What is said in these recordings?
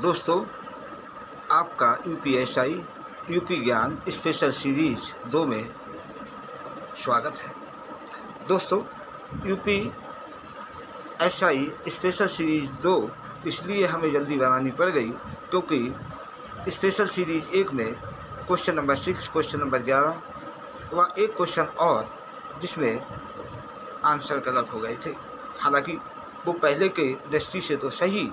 दोस्तों, आपका UPSI UP ज्ञान स्पेशल सीरीज 2 में स्वागत है। दोस्तों, यूपीएसआई स्पेशल सीरीज 2 इसलिए हमें जल्दी बनानी पड़ गई क्योंकि स्पेशल सीरीज 1 में क्वेश्चन नंबर 6, क्वेश्चन नंबर 11 व एक क्वेश्चन और जिसमें आंसर गलत हो गए थे। हालांकि वो पहले के दृष्टि से तो सही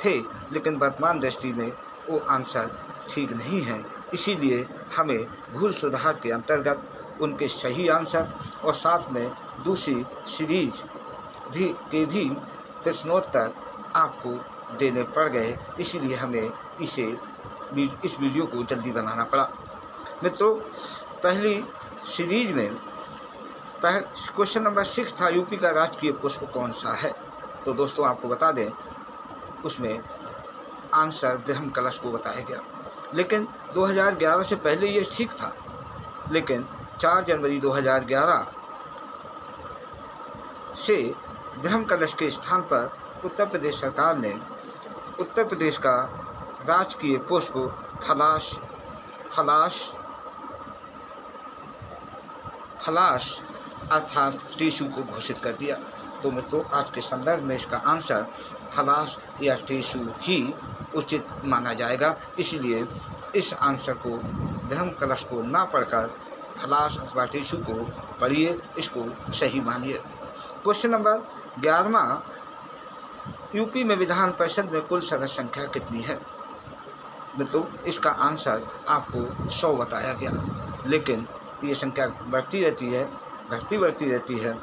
थे, लेकिन वर्तमान दृष्टि में वो आंसर ठीक नहीं है। इसीलिए हमें भूल सुधार के अंतर्गत उनके सही आंसर और साथ में दूसरी सीरीज के भी प्रश्नोत्तर आपको देने पड़ गए। इसीलिए हमें इस वीडियो को जल्दी बनाना पड़ा। मित्रों, पहली सीरीज में क्वेश्चन नंबर 6 था, यूपी का राजकीय पुष्प कौन सा है। तो दोस्तों, आपको बता दें, उसमें आंसर ब्रह्म कलश को बताया गया। लेकिन 2011 से पहले ये ठीक था, लेकिन 4 जनवरी 2011 से ब्रह्म कलश के स्थान पर उत्तर प्रदेश सरकार ने उत्तर प्रदेश का राजकीय पुष्प फलाश अर्थात टिशू को घोषित कर दिया। तो मित्रों, आज के संदर्भ में इसका आंसर फलाश या टिशू ही उचित माना जाएगा। इसलिए इस आंसर को ब्रह्म कलश को ना पढ़कर फलाश अथवा टिशू को पढ़िए, इसको सही मानिए। क्वेश्चन नंबर 11वां, यूपी में विधान परिषद में कुल सदस्य संख्या कितनी है। मित्रों, इसका आंसर आपको 100 बताया गया, लेकिन ये संख्या बढ़ती रहती है।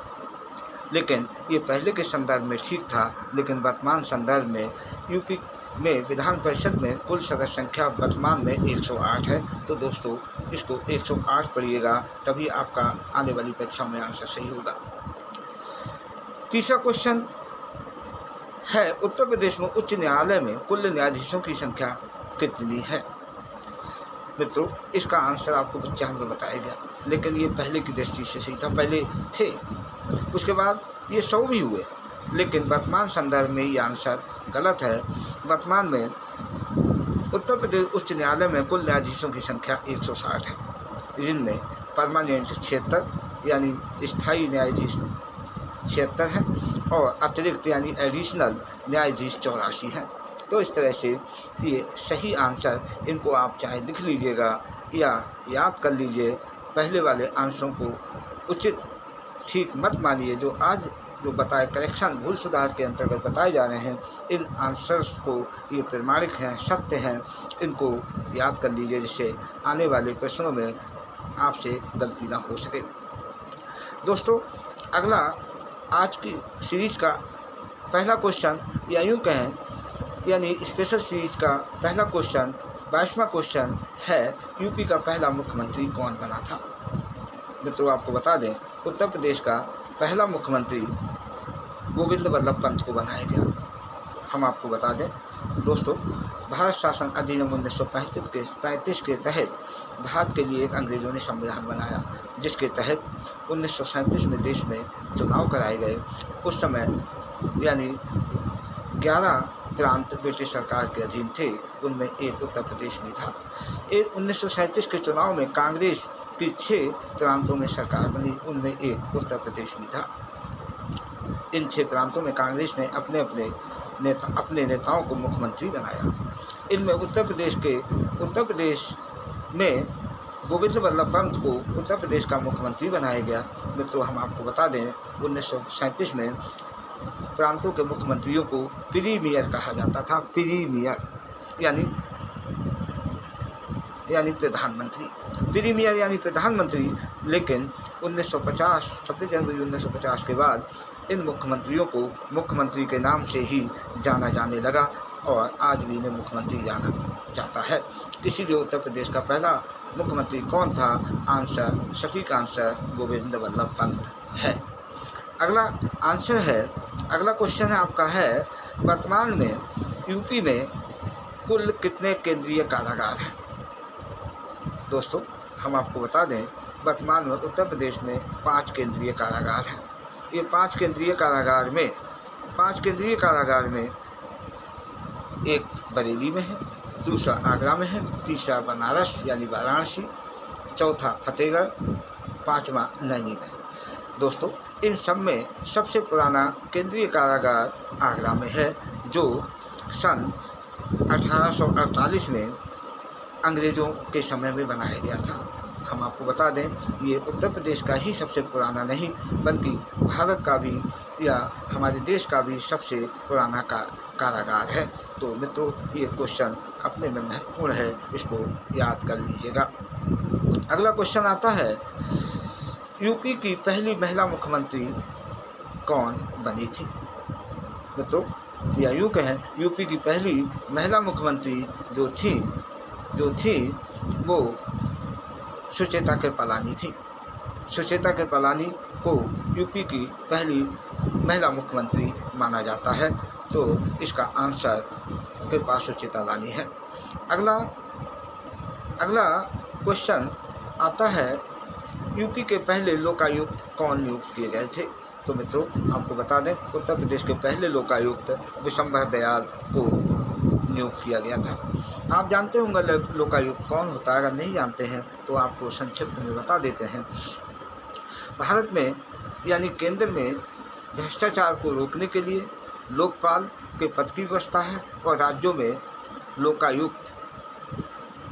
लेकिन ये पहले के संदर्भ में ठीक था, लेकिन वर्तमान संदर्भ में यूपी में विधान परिषद में कुल सदस्य संख्या वर्तमान में 108 है। तो दोस्तों, इसको 108 पढ़िएगा, तभी आपका आने वाली परीक्षा में आंसर सही होगा। तीसरा क्वेश्चन है, उत्तर प्रदेश में उच्च न्यायालय में कुल न्यायाधीशों की संख्या कितनी है। मित्रों, इसका आंसर आपको 95 बताया गया, लेकिन ये पहले की दृष्टि से सही था, पहले थे, उसके बाद ये 100 भी हुए, लेकिन वर्तमान संदर्भ में ये आंसर गलत है। वर्तमान में उत्तर प्रदेश उच्च न्यायालय में कुल न्यायाधीशों की संख्या 160 है, जिनमें परमानेंट 76 यानी स्थायी न्यायाधीश 76 हैं और अतिरिक्त यानी एडिशनल न्यायाधीश 84 हैं। तो इस तरह से ये सही आंसर, इनको आप चाहे लिख लीजिएगा या याद कर लीजिए। पहले वाले आंसरों को उचित ठीक मत मानिए। जो आज जो बताए करेक्शन भूल सुधार के अंतर्गत बताए जा रहे हैं, इन आंसर्स को ये प्रमाणिक हैं, सत्य हैं, इनको याद कर लीजिए, जिससे आने वाले प्रश्नों में आपसे गलती ना हो सके। दोस्तों, अगला आज की सीरीज का पहला क्वेश्चन, या यूँ कहें यानी स्पेशल सीरीज का पहला क्वेश्चन 22वां क्वेश्चन है, यूपी का पहला मुख्यमंत्री कौन बना था। मित्रों, आपको बता दें, उत्तर प्रदेश का पहला मुख्यमंत्री गोविंद वल्लभ पंत को बनाया गया। हम आपको बता दें दोस्तों, भारत शासन अधिनियम 1935 के तहत भारत के लिए एक अंग्रेजों ने संविधान बनाया, जिसके तहत 1937 में देश में चुनाव कराए गए। उस समय यानी 11 प्रांत ब्रिटिश सरकार के अधीन थे, उनमें एक उत्तर प्रदेश भी था। 1937 के चुनाव में कांग्रेस की 6 प्रांतों में सरकार बनी, उनमें एक उत्तर प्रदेश भी था। इन 6 प्रांतों में कांग्रेस ने अपने नेताओं को मुख्यमंत्री बनाया। इनमें उत्तर प्रदेश में गोविंद वल्लभ पंत को उत्तर प्रदेश का मुख्यमंत्री बनाया गया। मित्रों, हम आपको बता दें, 1937 में प्रांतों के मुख्यमंत्रियों को प्रीमियर कहा जाता था। प्रीमियर यानी प्रधानमंत्री, प्रीमियर यानी प्रधानमंत्री। लेकिन 26 जनवरी 1950 के बाद इन मुख्यमंत्रियों को मुख्यमंत्री के नाम से ही जाना जाने लगा और आज भी इन्हें मुख्यमंत्री जाना जाता है। इसीलिए उत्तर प्रदेश का पहला मुख्यमंत्री कौन था? आंसर, सटीक आंसर गोविंद वल्लभ पंत है। अगला क्वेश्चन है आपका है, वर्तमान में यूपी में कुल कितने केंद्रीय कारागार हैं। दोस्तों, हम आपको बता दें, वर्तमान में उत्तर प्रदेश में 5 केंद्रीय कारागार हैं। ये 5 केंद्रीय कारागार में एक बरेली में है, दूसरा आगरा में है, तीसरा बनारस यानी वाराणसी, चौथा फतेहगढ़, पाँचवा नैनी में। दोस्तों, इन सब में सबसे पुराना केंद्रीय कारागार आगरा में है, जो सन 1848 में अंग्रेज़ों के समय में बनाया गया था। हम आपको बता दें, ये उत्तर प्रदेश का ही सबसे पुराना नहीं बल्कि भारत का भी या हमारे देश का भी सबसे पुराना कारागार है। तो मित्रों, ये क्वेश्चन अपने में महत्वपूर्ण है, इसको याद कर लीजिएगा। अगला क्वेश्चन आता है, यूपी की पहली महिला मुख्यमंत्री कौन बनी थी? मित्रों, या यूँ कहें, यूपी की पहली महिला मुख्यमंत्री जो थी वो सुचेता कृपलानी थी। सुचेता कृपलानी को यूपी की पहली महिला मुख्यमंत्री माना जाता है। तो इसका आंसर कृपा सुचेता लानी है। अगला क्वेश्चन आता है, यूपी के पहले लोकायुक्त कौन नियुक्त किए गए थे? तो मित्रों, आपको बता दें, उत्तर प्रदेश के पहले लोकायुक्त विशंभर दयाल को नियुक्त किया गया था। आप जानते होंगे लोकायुक्त कौन होता है। अगर नहीं जानते हैं तो आपको संक्षिप्त में बता देते हैं। भारत में यानी केंद्र में भ्रष्टाचार को रोकने के लिए लोकपाल के पद की व्यवस्था है और राज्यों में लोकायुक्त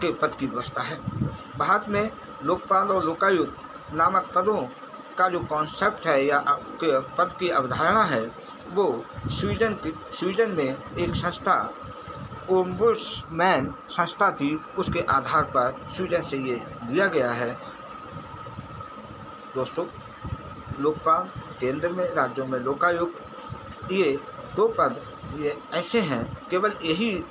के पद की व्यवस्था है। भारत में लोकपाल और लोकायुक्त नामक पदों का जो कॉन्सेप्ट है या पद की अवधारणा है, वो स्वीडन में एक संस्था ओम्बुड्समैन संस्था थी, उसके आधार पर स्वीडन से ये लिया गया है। दोस्तों, लोकपाल केंद्र में, राज्यों में लोकायुक्त, ये दो पद ये ऐसे हैं, केवल यही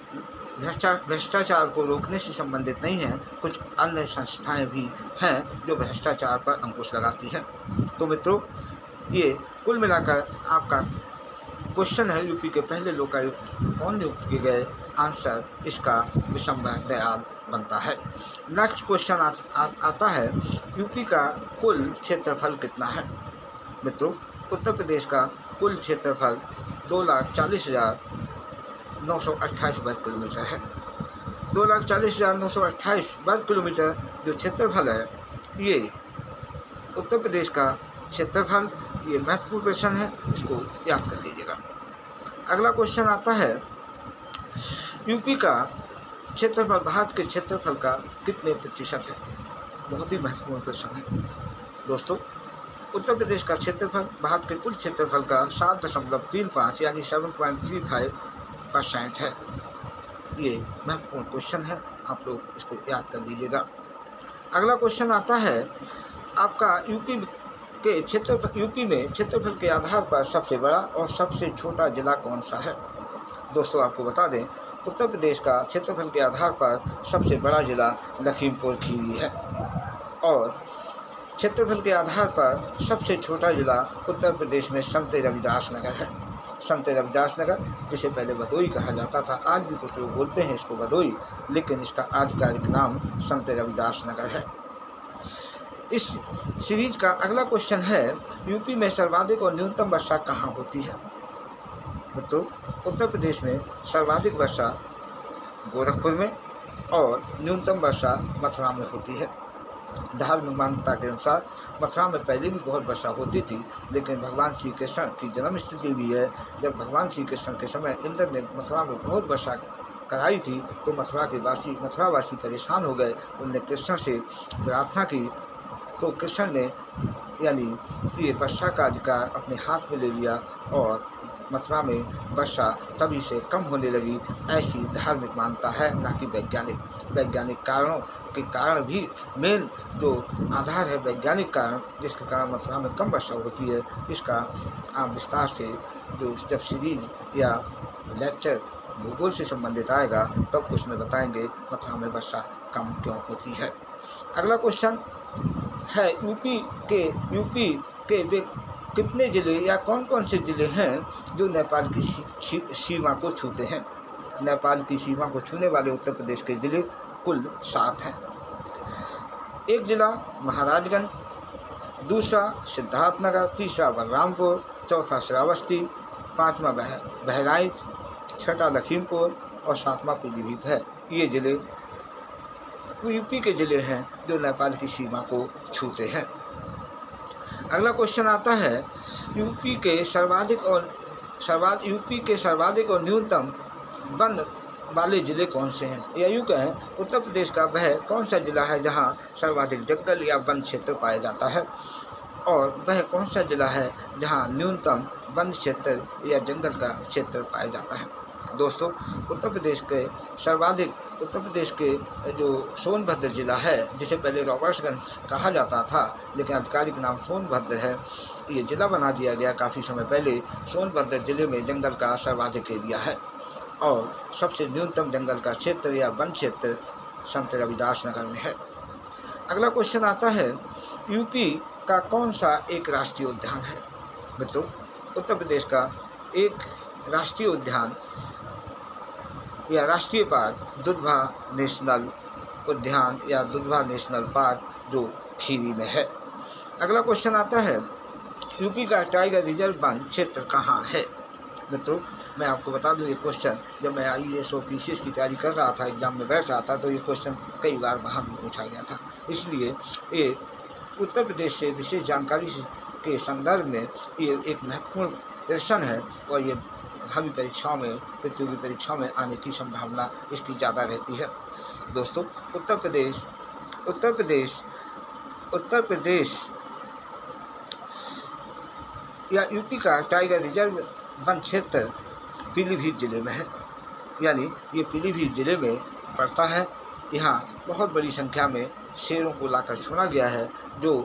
भ्रष्टाचार को रोकने से संबंधित नहीं है, कुछ अन्य संस्थाएं भी हैं जो भ्रष्टाचार पर अंकुश लगाती हैं। तो मित्रों, ये कुल मिलाकर आपका क्वेश्चन है, यूपी के पहले लोकायुक्त कौन नियुक्त किए गए? आंसर इसका विशंभर दयाल बनता है। नेक्स्ट क्वेश्चन आता है, यूपी का कुल क्षेत्रफल कितना है? मित्रों, उत्तर प्रदेश का कुल क्षेत्रफल 2,40,928 वर्ग किलोमीटर है। 2,40,928 वर्ग किलोमीटर जो क्षेत्रफल है, ये उत्तर प्रदेश का क्षेत्रफल, ये महत्वपूर्ण प्रश्न है, इसको याद कर लीजिएगा। अगला क्वेश्चन आता है, यूपी का क्षेत्रफल भारत के क्षेत्रफल का कितने प्रतिशत है? बहुत ही महत्वपूर्ण प्रश्न है। दोस्तों, उत्तर प्रदेश का क्षेत्रफल भारत के कुल क्षेत्रफल का 7.35 यानी 7.35% है। ये महत्वपूर्ण क्वेश्चन है, आप लोग इसको याद कर लीजिएगा। अगला क्वेश्चन आता है, आपका यूपी में क्षेत्रफल के आधार पर सबसे बड़ा और सबसे छोटा जिला कौन सा है? दोस्तों, आपको बता दें, उत्तर प्रदेश का क्षेत्रफल के आधार पर सबसे बड़ा जिला लखीमपुर खीरी है और क्षेत्रफल के आधार पर सबसे छोटा जिला उत्तर प्रदेश में संत रविदास नगर है। संत रविदास नगर, जिसे पहले भदोई कहा जाता था, आज भी कुछ लोग बोलते हैं इसको भदोई, लेकिन इसका आधिकारिक नाम संत रविदास नगर है। इस सीरीज का अगला क्वेश्चन है, यूपी में सर्वाधिक और न्यूनतम वर्षा कहाँ होती है? तो उत्तर प्रदेश में सर्वाधिक वर्षा गोरखपुर में और न्यूनतम वर्षा मथुरा में होती है। धार्मिक मान्यता के अनुसार मथुरा में पहले भी बहुत वर्षा होती थी, लेकिन भगवान श्री कृष्ण की जन्म स्थिति भी है। जब भगवान श्री कृष्ण के समय इंद्र ने मथुरा में बहुत वर्षा कराई थी तो मथुरावासी परेशान हो गए। उनने कृष्ण से प्रार्थना की तो कृष्ण ने यानी ये वर्षा का अधिकार अपने हाथ में ले लिया और मथुरा में वर्षा तभी से कम होने लगी। ऐसी धार्मिक मान्यता है, ना कि वैज्ञानिक कारणों के कारण भी मेन जो आधार है वैज्ञानिक कारण, जिसके कारण मथुरा में कम वर्षा होती है। इसका आप विस्तार से जब सीरीज या लेक्चर भूगोल से संबंधित आएगा तब उसमें बताएंगे मथुरा में वर्षा कम क्यों होती है। अगला क्वेश्चन है, यूपी के वे कितने ज़िले या कौन कौन से ज़िले हैं जो नेपाल की सीमा को छूते हैं? नेपाल की सीमा को छूने वाले उत्तर प्रदेश के ज़िले कुल 7 हैं। एक जिला महाराजगंज, दूसरा सिद्धार्थनगर, तीसरा बलरामपुर, चौथा श्रावस्ती, पाँचवा बहराइच, छठा लखीमपुर और 7वां पीलीभीत है। ये ज़िले यूपी के ज़िले हैं जो नेपाल की सीमा को छूते हैं। अगला क्वेश्चन आता है, यूपी के सर्वाधिक और न्यूनतम वन वाले ज़िले कौन से हैं? या यूँ कहें, उत्तर प्रदेश का वह कौन सा ज़िला है जहाँ सर्वाधिक जंगल या वन क्षेत्र पाया जाता है, और वह कौन सा ज़िला है जहाँ न्यूनतम वन क्षेत्र या जंगल का क्षेत्र पाया जाता है? दोस्तों, उत्तर प्रदेश के जो सोनभद्र ज़िला है, जिसे पहले रॉबर्ट्सगंज कहा जाता था लेकिन आधिकारिक नाम सोनभद्र है, ये ज़िला बना दिया गया काफ़ी समय पहले। सोनभद्र ज़िले में जंगल का सर्वाधिक एरिया है और सबसे न्यूनतम जंगल का क्षेत्र या वन क्षेत्र संत रविदास नगर में है। अगला क्वेश्चन आता है, यूपी का कौन सा एक राष्ट्रीय उद्यान है? मित्रों, उत्तर प्रदेश का एक राष्ट्रीय उद्यान या राष्ट्रीय पार्क दुधवा नेशनल उद्यान या दुधवा नेशनल पार्क जो खीरी में है। अगला क्वेश्चन आता है, यूपी का टाइगर रिजर्व वन क्षेत्र कहाँ है? मित्रों, मैं आपको बता दूं, ये क्वेश्चन जब मैं IAS और PCS की तैयारी कर रहा था, एग्ज़ाम में बैठ रहा था, तो ये क्वेश्चन कई बार वहाँ भी पूछा गया था। इसलिए ये उत्तर प्रदेश से विशेष जानकारी के संदर्भ में ये एक महत्वपूर्ण प्रश्न है और ये भावी परीक्षाओं में, प्रतियोगी परीक्षाओं में आने की संभावना इसकी ज़्यादा रहती है। दोस्तों, उत्तर प्रदेश या यूपी का टाइगर रिजर्व वन क्षेत्र पीलीभीत ज़िले में है, यानी ये पीलीभीत ज़िले में पड़ता है। यहाँ बहुत बड़ी संख्या में शेरों को लाकर छोड़ा गया है, जो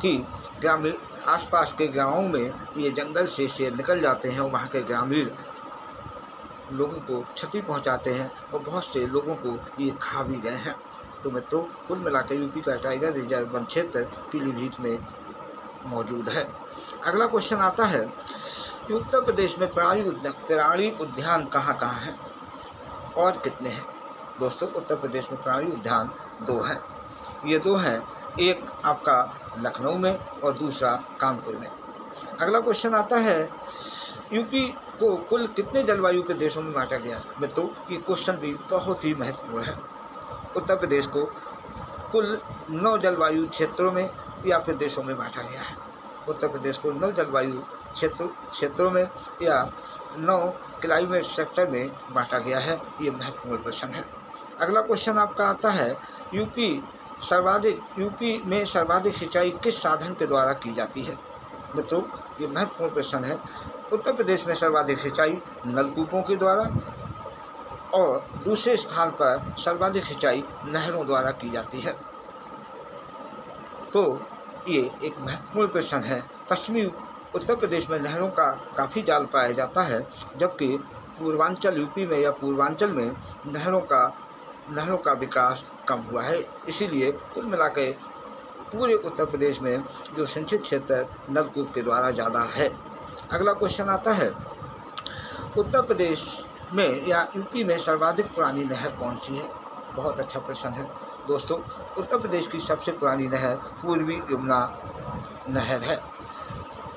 कि ग्रामीण आसपास के गांवों में ये जंगल से शेर निकल जाते हैं और वहाँ के ग्रामीण लोगों को क्षति पहुँचाते हैं और बहुत से लोगों को ये खा भी गए हैं। तो मित्रों, कुल मिलाकर यूपी का टाइगर रिजर्व वन क्षेत्र पीलीभीत में मौजूद है। अगला क्वेश्चन आता है, उत्तर प्रदेश में प्राणी उद्यान कहाँ कहाँ हैं और कितने हैं? दोस्तों, उत्तर प्रदेश में प्राणी उद्यान 2 हैं। ये 2 हैं, एक आपका लखनऊ में और दूसरा कानपुर में। अगला क्वेश्चन आता है, यूपी को कुल कितने जलवायु प्रदेशों में बांटा गया? मित्रों, ये क्वेश्चन भी बहुत ही महत्वपूर्ण है। उत्तर प्रदेश को कुल 9 जलवायु क्षेत्रों में या प्रदेशों में बांटा गया है। उत्तर प्रदेश को 9 जलवायु क्षेत्रों में या 9 क्लाइमेट सेक्टर में बांटा गया है। ये महत्वपूर्ण प्रश्न है। अगला क्वेश्चन आपका आता है, यूपी में सर्वाधिक सिंचाई किस साधन के द्वारा की जाती है? मित्रों, ये महत्वपूर्ण प्रश्न है। उत्तर प्रदेश में सर्वाधिक सिंचाई नलकूपों के द्वारा और दूसरे स्थान पर सर्वाधिक सिंचाई नहरों द्वारा की जाती है। तो ये एक महत्वपूर्ण प्रश्न है। पश्चिमी उत्तर प्रदेश में नहरों का काफ़ी जाल पाया जाता है, जबकि पूर्वांचल यूपी में या पूर्वांचल में नहरों का विकास कम हुआ है। इसीलिए कुल मिलाकर पूरे उत्तर प्रदेश में जो सिंचित क्षेत्र नलकूप के द्वारा ज़्यादा है। अगला क्वेश्चन आता है, उत्तर प्रदेश में या यूपी में सर्वाधिक पुरानी नहर कौन सी है? बहुत अच्छा प्रश्न है। दोस्तों, उत्तर प्रदेश की सबसे पुरानी नहर पूर्वी यमुना नहर है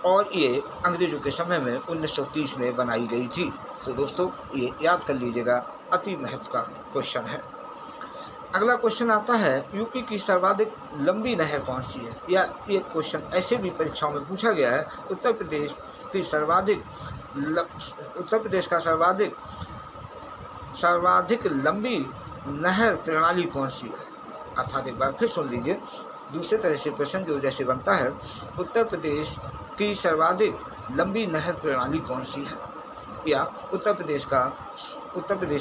और ये अंग्रेज़ों के समय में 1930 में बनाई गई थी। तो दोस्तों, ये याद कर लीजिएगा, अति महत्व का क्वेश्चन है। अगला क्वेश्चन आता है, यूपी की सर्वाधिक लंबी नहर कौन सी है? या ये क्वेश्चन ऐसे भी परीक्षाओं में पूछा गया है, उत्तर प्रदेश का सर्वाधिक लंबी नहर प्रणाली कौन सी है? अर्थात एक बार फिर सुन लीजिए, दूसरे तरह से प्रश्न जो जैसे बनता है, उत्तर प्रदेश की सर्वाधिक लंबी नहर प्रणाली कौन सी है, या उत्तर प्रदेश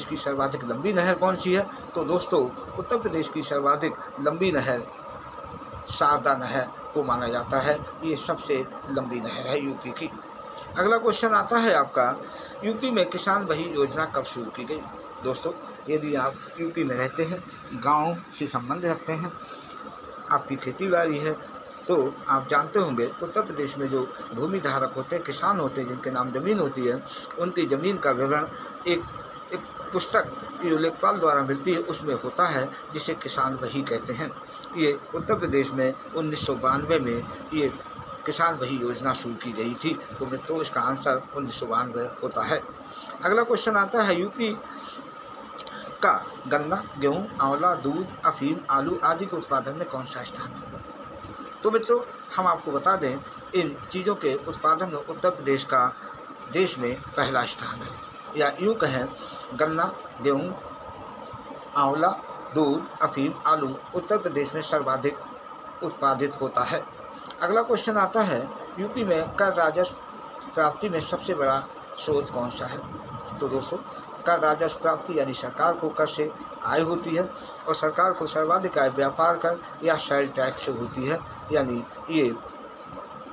की सर्वाधिक लंबी नहर कौन सी है? तो दोस्तों, उत्तर प्रदेश की सर्वाधिक लंबी नहर शारदा नहर को माना जाता है। ये सबसे लंबी नहर है यूपी की। अगला क्वेश्चन आता है आपका, यूपी में किसान बही योजना कब शुरू की गई? दोस्तों, यदि आप यूपी में रहते हैं, गांव से संबंध रखते हैं, आपकी खेती बाड़ी है, तो आप जानते होंगे उत्तर प्रदेश में जो भूमि धारक होते हैं, किसान होते हैं, जिनके नाम ज़मीन होती है, उनकी ज़मीन का विवरण एक पुस्तक जो लेखपाल द्वारा मिलती है उसमें होता है, जिसे किसान बही कहते हैं। ये उत्तर प्रदेश में 1992 में ये किसान बही योजना शुरू की गई थी। तो मित्रों, इसका आंसर 1992 होता है। अगला क्वेश्चन आता है, यूपी का गन्ना, गेहूँ, आंवला, दूध, अफीम, आलू आदि के उत्पादन में कौन सा स्थान है? तो मित्रों, हम आपको बता दें, इन चीज़ों के उत्पादन में उत्तर प्रदेश का देश में पहला स्थान है, या यूँ कहें गन्ना, गेहूँ, आंवला, दूध, अफीम, आलू उत्तर प्रदेश में सर्वाधिक उत्पादित होता है। अगला क्वेश्चन आता है, यूपी में कर राजस्व प्राप्ति में सबसे बड़ा स्रोत कौन सा है? तो दोस्तों, कर राजस्व प्राप्ति यानी सरकार को कर से आय होती है, और सरकार को सर्वाधिक आय व्यापार कर या सेल टैक्स से होती है, यानी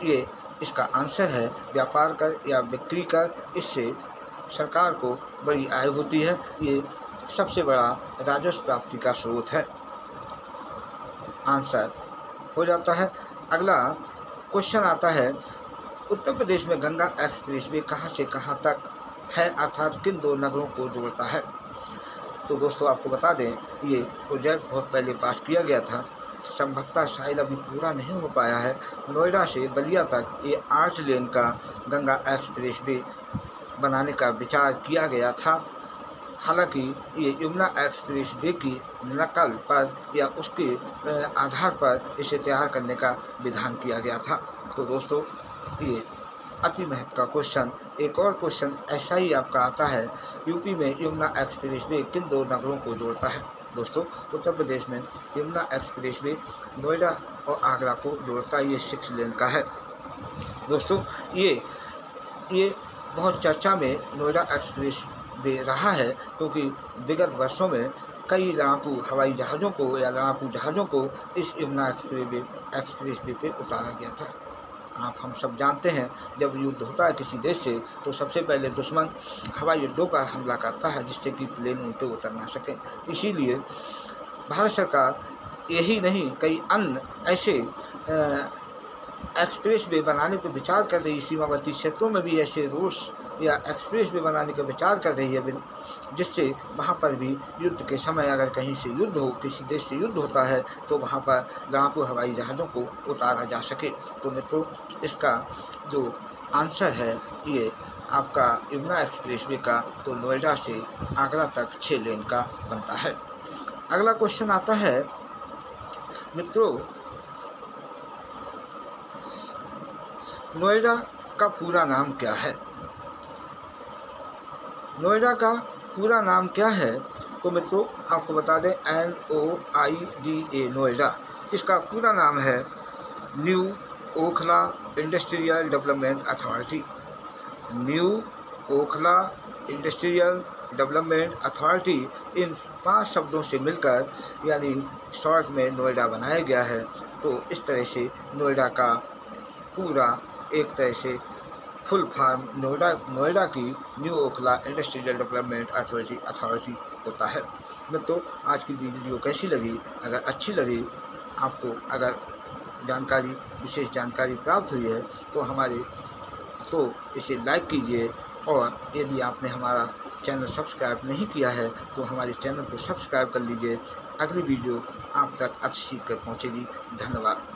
ये इसका आंसर है व्यापार कर या बिक्री कर। इससे सरकार को बड़ी आय होती है, ये सबसे बड़ा राजस्व प्राप्ति का स्रोत है। आंसर हो जाता है। अगला क्वेश्चन आता है, उत्तर प्रदेश में गंगा एक्सप्रेसवे कहाँ से कहाँ तक है, अर्थात किन दो नगरों को जोड़ता है? तो दोस्तों, आपको बता दें, ये प्रोजेक्ट बहुत पहले पास किया गया था, संभवतः शायद अभी पूरा नहीं हो पाया है। नोएडा से बलिया तक ये 8 लेन का गंगा एक्सप्रेसवे बनाने का विचार किया गया था। हालांकि ये यमुना एक्सप्रेसवे की नकल पर या उसके आधार पर इसे तैयार करने का विधान किया गया था। तो दोस्तों, ये अति महत्व का क्वेश्चन। एक और क्वेश्चन ऐसा ही आपका आता है, यूपी में यमुना एक्सप्रेसवे किन दो नगरों को जोड़ता है? दोस्तों, उत्तर प्रदेश में यमुना एक्सप्रेसवे नोएडा और आगरा को जोड़ता है। ये 6 लेन का है। दोस्तों, ये बहुत चर्चा में नोएडा एक्सप्रेसवे रहा है, क्योंकि विगत वर्षों में कई लड़ाकू हवाई जहाज़ों को या लड़ाकू जहाज़ों को इस यमुना एक्सप्रेसवे पे उतारा गया था। हम सब जानते हैं, जब युद्ध होता है किसी देश से, तो सबसे पहले दुश्मन हवाई अड्डों पर हमला करता है, जिससे कि प्लेन उन पर उतर ना सके। इसीलिए भारत सरकार यही नहीं, कई अन्य ऐसे एक्सप्रेसवे बनाने पर विचार कर रही है। सीमावर्ती क्षेत्रों में भी ऐसे रोड्स या एक्सप्रेसवे बनाने का विचार कर रही है, जिससे वहाँ पर भी युद्ध के समय अगर कहीं से युद्ध हो, किसी देश से युद्ध होता है, तो वहाँ पर लड़ाकू हवाई जहाज़ों को उतारा जा सके। तो मित्रों, इसका जो आंसर है ये आपका यमुना एक्सप्रेसवे का, तो नोएडा से आगरा तक 6 लेन का बनता है। अगला क्वेश्चन आता है, मित्रों, नोएडा का पूरा नाम क्या है? नोएडा का पूरा नाम क्या है? तो मित्रों, आपको बता दें, NOIDA नोएडा, इसका पूरा नाम है new Okhla industrial development authority. New Okhla industrial development authority, इन 5 शब्दों से मिलकर यानी शॉर्ट में नोएडा बनाया गया है। तो इस तरह से नोएडा का पूरा एक तरह से फुल फॉर्म नोएडा की new Okhla industrial development authority होता है। मित्रों, आज की वीडियो कैसी लगी? अगर अच्छी लगी, आपको अगर विशेष जानकारी प्राप्त हुई है, तो इसे लाइक कीजिए, और यदि आपने हमारा चैनल सब्सक्राइब नहीं किया है, तो हमारे चैनल को सब्सक्राइब कर लीजिए। अगली वीडियो आप तक अच्छी सीख कर पहुँचेगी। धन्यवाद।